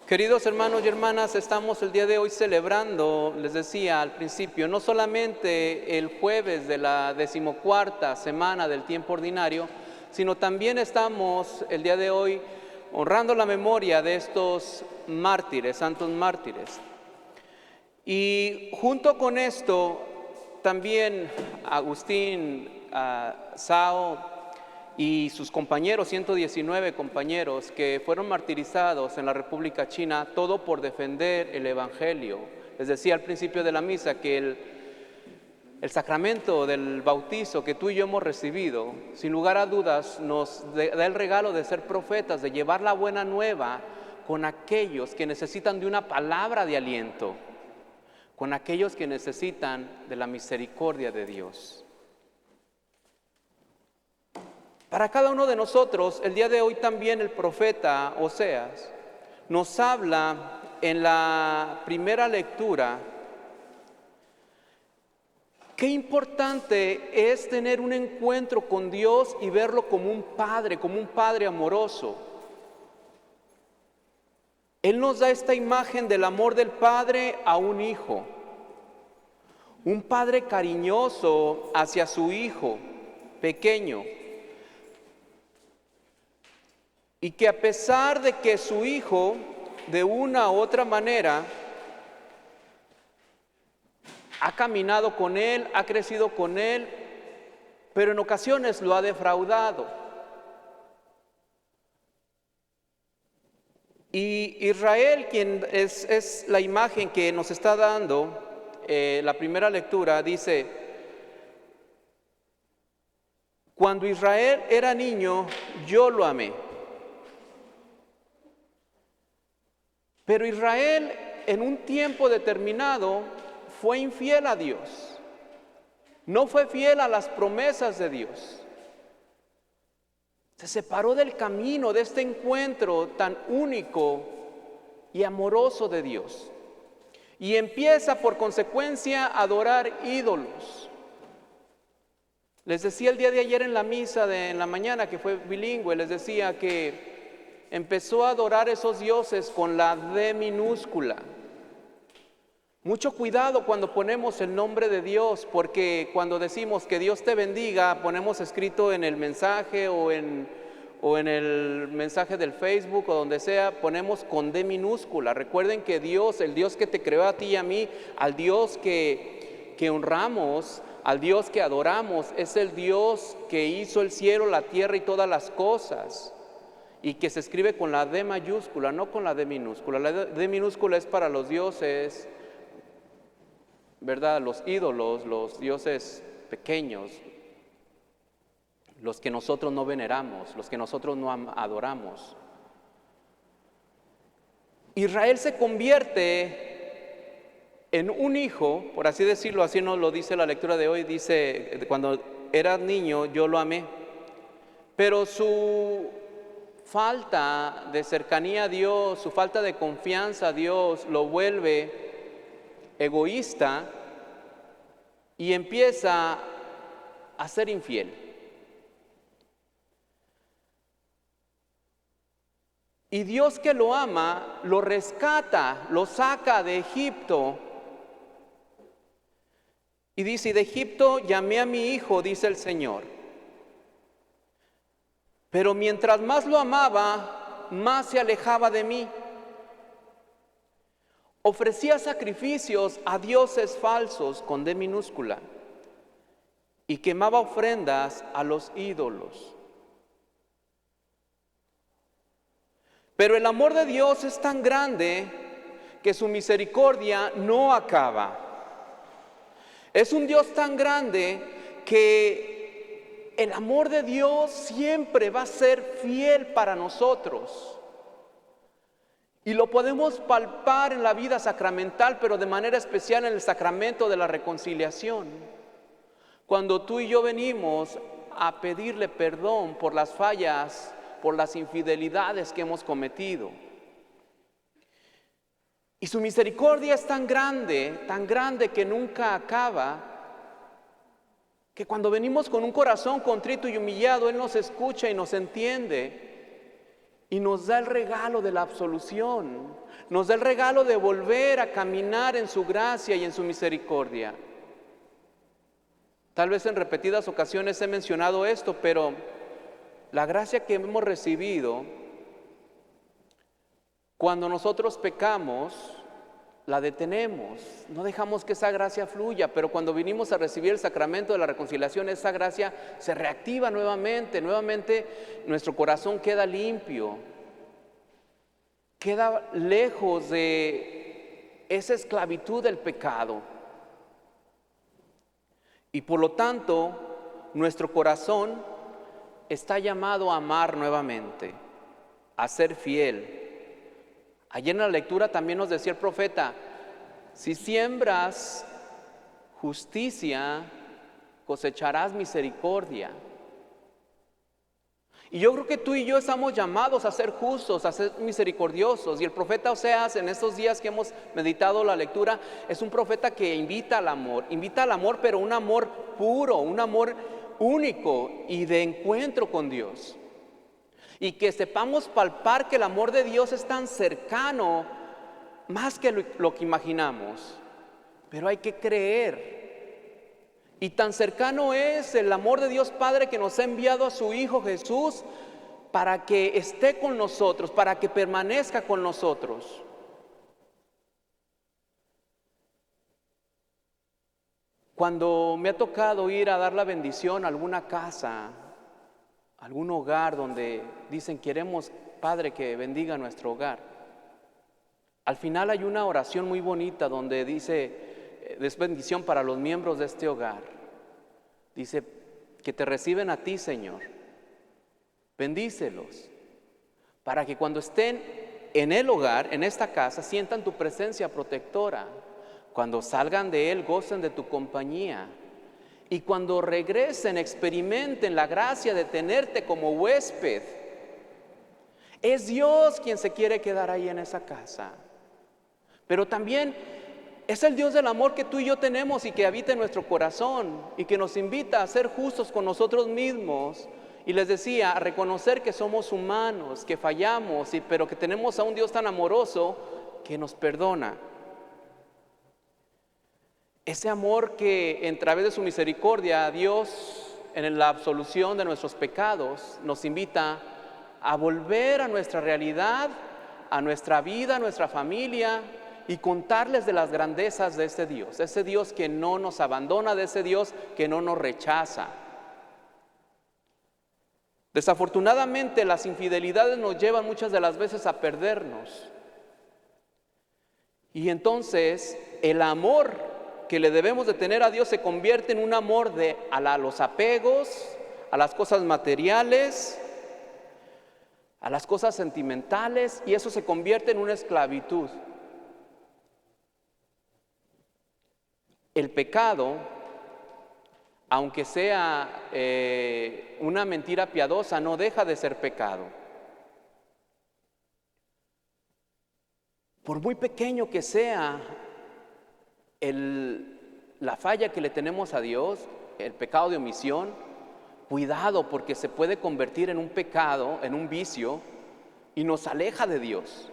Queridos hermanos y hermanas, estamos el día de hoy celebrando, les decía al principio, no solamente el jueves de la 14ª semana del tiempo ordinario, sino también estamos el día de hoy honrando la memoria de estos mártires, santos mártires. Y junto con esto, también Agustín, Sao y sus compañeros, 119 compañeros que fueron martirizados en la República China, todo por defender el Evangelio. Les decía al principio de la misa que el sacramento del bautizo que tú y yo hemos recibido, sin lugar a dudas, nos da el regalo de ser profetas, de llevar la buena nueva con aquellos que necesitan de una palabra de aliento, con aquellos que necesitan de la misericordia de Dios. Para cada uno de nosotros, el día de hoy también el profeta Oseas nos habla en la primera lectura qué importante es tener un encuentro con Dios y verlo como un padre amoroso. Él nos da esta imagen del amor del padre a un hijo, un padre cariñoso hacia su hijo pequeño. Y que a pesar de que su hijo, de una u otra manera, ha caminado con él, ha crecido con él, pero en ocasiones lo ha defraudado. Y Israel, quien es la imagen que nos está dando la primera lectura, dice: cuando Israel era niño, yo lo amé. Pero Israel en un tiempo determinado fue infiel a Dios, no fue fiel a las promesas de Dios. Se separó del camino, de este encuentro tan único y amoroso de Dios. Y empieza por consecuencia a adorar ídolos. Les decía el día de ayer en la misa en la mañana, que fue bilingüe, les decía que empezó a adorar esos dioses con la D minúscula. Mucho cuidado cuando ponemos el nombre de Dios, porque cuando decimos que Dios te bendiga, ponemos escrito en el mensaje o en el mensaje del Facebook o donde sea, ponemos con D minúscula. Recuerden que Dios, el Dios que te creó a ti y a mí, al Dios que honramos, al Dios que adoramos, es el Dios que hizo el cielo, la tierra y todas las cosas. Y que se escribe con la D mayúscula, no con la D minúscula. La D minúscula es para los dioses, ¿verdad? Los ídolos, los dioses pequeños, los que nosotros no veneramos, los que nosotros no adoramos. Israel se convierte en un hijo, por así decirlo, así nos lo dice la lectura de hoy, dice: cuando era niño yo lo amé, pero su falta de cercanía a Dios, su falta de confianza a Dios lo vuelve egoísta y empieza a ser infiel. Y Dios, que lo ama, lo rescata, lo saca de Egipto. Y dice: de Egipto llamé a mi hijo, dice el Señor. Pero mientras más lo amaba, más se alejaba de mí. Ofrecía sacrificios a dioses falsos con D minúscula y quemaba ofrendas a los ídolos. Pero el amor de Dios es tan grande que su misericordia no acaba. Es un Dios tan grande que el amor de Dios siempre va a ser fiel para nosotros. Y lo podemos palpar en la vida sacramental, pero de manera especial en el sacramento de la reconciliación. Cuando tú y yo venimos a pedirle perdón por las fallas, por las infidelidades que hemos cometido. Y su misericordia es tan grande que nunca acaba, que cuando venimos con un corazón contrito y humillado, Él nos escucha y nos entiende y nos da el regalo de la absolución, nos da el regalo de volver a caminar en su gracia y en su misericordia. Tal vez en repetidas ocasiones he mencionado esto, pero la gracia que hemos recibido, cuando nosotros pecamos, la detenemos, no dejamos que esa gracia fluya, pero cuando vinimos a recibir el sacramento de la reconciliación, esa gracia se reactiva nuevamente nuestro corazón queda limpio, queda lejos de esa esclavitud del pecado. Y por lo tanto, nuestro corazón está llamado a amar nuevamente, a ser fiel. Ayer en la lectura también nos decía el profeta, si siembras justicia, cosecharás misericordia. Y yo creo que tú y yo estamos llamados a ser justos, a ser misericordiosos. Y el profeta Oseas, en estos días que hemos meditado la lectura, es un profeta que invita al amor, pero un amor puro, un amor único y de encuentro con Dios. Y que sepamos palpar que el amor de Dios es tan cercano, más que lo que imaginamos, pero hay que creer. Y tan cercano es el amor de Dios Padre que nos ha enviado a su Hijo Jesús para que esté con nosotros, para que permanezca con nosotros. Cuando me ha tocado ir a dar la bendición a alguna casa, algún hogar donde dicen queremos, Padre, que bendiga nuestro hogar. Al final hay una oración muy bonita donde dice, es bendición para los miembros de este hogar. Dice, que te reciben a ti, Señor. Bendícelos, para que cuando estén en el hogar, en esta casa, sientan tu presencia protectora. Cuando salgan de él, gocen de tu compañía. Y cuando regresen, experimenten la gracia de tenerte como huésped. Es Dios quien se quiere quedar ahí en esa casa. Pero también es el Dios del amor que tú y yo tenemos y que habita en nuestro corazón y que nos invita a ser justos con nosotros mismos. Y les decía, a reconocer que somos humanos, que fallamos, pero que tenemos a un Dios tan amoroso que nos perdona. Ese amor que a través de su misericordia Dios, en la absolución de nuestros pecados, nos invita a volver a nuestra realidad, a nuestra vida, a nuestra familia y contarles de las grandezas de ese Dios que no nos abandona, de ese Dios que no nos rechaza. Desafortunadamente las infidelidades nos llevan muchas de las veces a perdernos. Y entonces el amor que le debemos de tener a Dios se convierte en un amor a los apegos, a las cosas materiales, a las cosas sentimentales, y eso se convierte en una esclavitud. El pecado, aunque sea una mentira piadosa, no deja de ser pecado. Por muy pequeño que sea la falla que le tenemos a Dios, el pecado de omisión, cuidado, porque se puede convertir en un pecado, en un vicio, y nos aleja de Dios.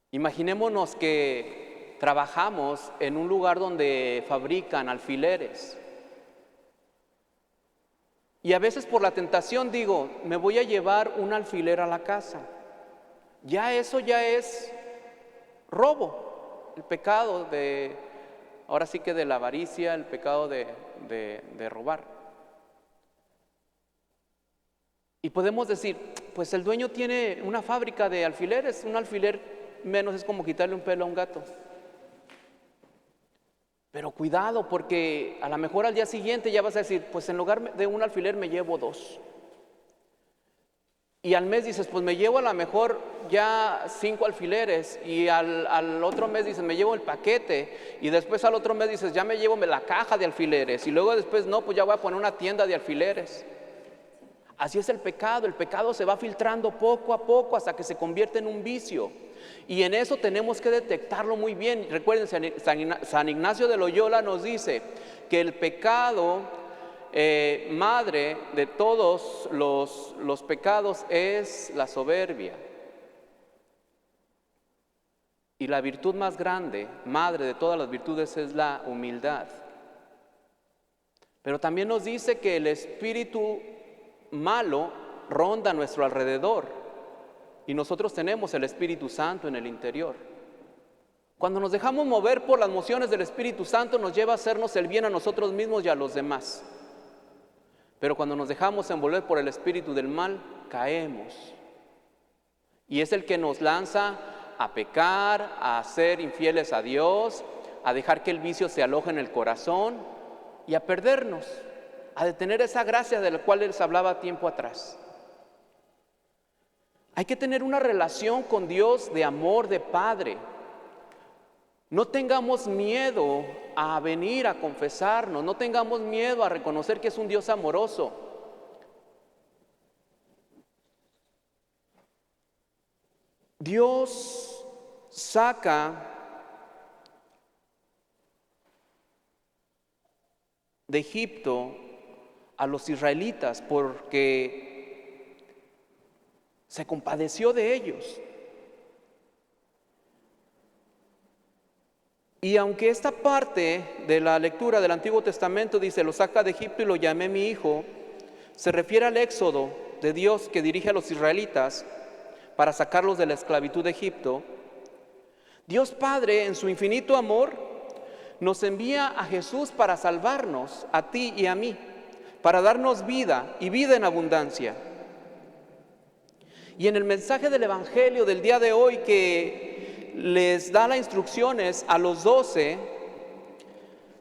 Imaginémonos que trabajamos en un lugar donde fabrican alfileres. Y a veces por la tentación digo, me voy a llevar un alfiler a la casa. Eso ya es robo. El pecado ahora sí que de la avaricia, el pecado de robar. Y podemos decir, pues el dueño tiene una fábrica de alfileres, un alfiler menos es como quitarle un pelo a un gato. Pero cuidado, porque a lo mejor al día siguiente ya vas a decir, pues en lugar de un alfiler me llevo 2. Y al mes dices, pues me llevo a lo mejor ya 5 alfileres, y al otro mes dices, me llevo el paquete, y después al otro mes dices, ya me llevo la caja de alfileres, y luego después, no, pues ya voy a poner una tienda de alfileres. Así es el pecado se va filtrando poco a poco hasta que se convierte en un vicio. Y en eso tenemos que detectarlo muy bien. Recuerden, San Ignacio de Loyola nos dice que el pecado madre de todos los pecados es la soberbia. Y la virtud más grande, madre de todas las virtudes, es la humildad. Pero también nos dice que el espíritu malo ronda a nuestro alrededor y nosotros tenemos el Espíritu Santo en el interior. Cuando nos dejamos mover por las mociones del Espíritu Santo, nos lleva a hacernos el bien a nosotros mismos y a los demás. Pero cuando nos dejamos envolver por el espíritu del mal, caemos. Y es el que nos lanza a pecar, a ser infieles a Dios, a dejar que el vicio se aloje en el corazón y a perdernos, a detener esa gracia de la cual les hablaba tiempo atrás. Hay que tener una relación con Dios de amor, de Padre. No tengamos miedo a venir a confesarnos, no tengamos miedo a reconocer que es un Dios amoroso. Dios saca de Egipto a los israelitas porque se compadeció de ellos. Y aunque esta parte de la lectura del Antiguo Testamento dice, lo saca de Egipto y lo llamé mi hijo, se refiere al éxodo de Dios que dirige a los israelitas para sacarlos de la esclavitud de Egipto. Dios Padre, en su infinito amor, nos envía a Jesús para salvarnos, a ti y a mí, para darnos vida y vida en abundancia. Y en el mensaje del Evangelio del día de hoy que les da las instrucciones a los 12,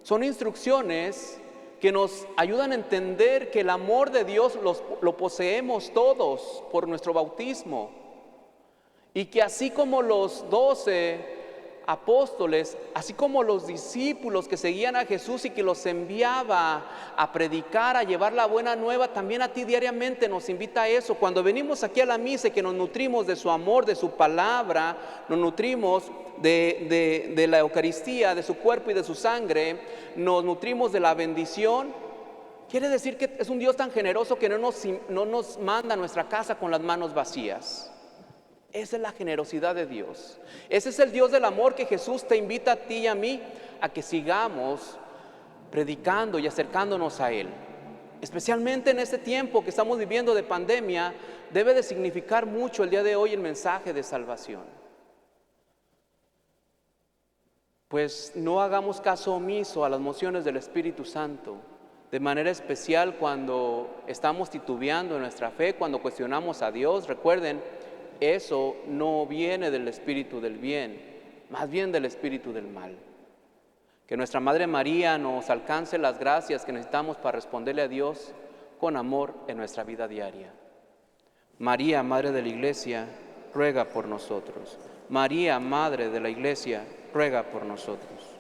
son instrucciones que nos ayudan a entender que el amor de Dios lo poseemos todos por nuestro bautismo. Y que así como los 12 apóstoles, así como los discípulos que seguían a Jesús y que los enviaba a predicar, a llevar la buena nueva, también a ti diariamente nos invita a eso. Cuando venimos aquí a la misa y que nos nutrimos de su amor, de su palabra, nos nutrimos de la Eucaristía, de su cuerpo y de su sangre, nos nutrimos de la bendición, quiere decir que es un Dios tan generoso que no nos manda a nuestra casa con las manos vacías. Esa es la generosidad de Dios. Ese es el Dios del amor que Jesús te invita a ti y a mí a que sigamos predicando y acercándonos a Él. Especialmente en este tiempo que estamos viviendo de pandemia, debe de significar mucho el día de hoy el mensaje de salvación. Pues no hagamos caso omiso a las mociones del Espíritu Santo, de manera especial cuando estamos titubeando en nuestra fe, cuando cuestionamos a Dios. Recuerden, eso no viene del espíritu del bien, más bien del espíritu del mal. Que nuestra Madre María nos alcance las gracias que necesitamos para responderle a Dios con amor en nuestra vida diaria. María, Madre de la Iglesia, ruega por nosotros. María, Madre de la Iglesia, ruega por nosotros.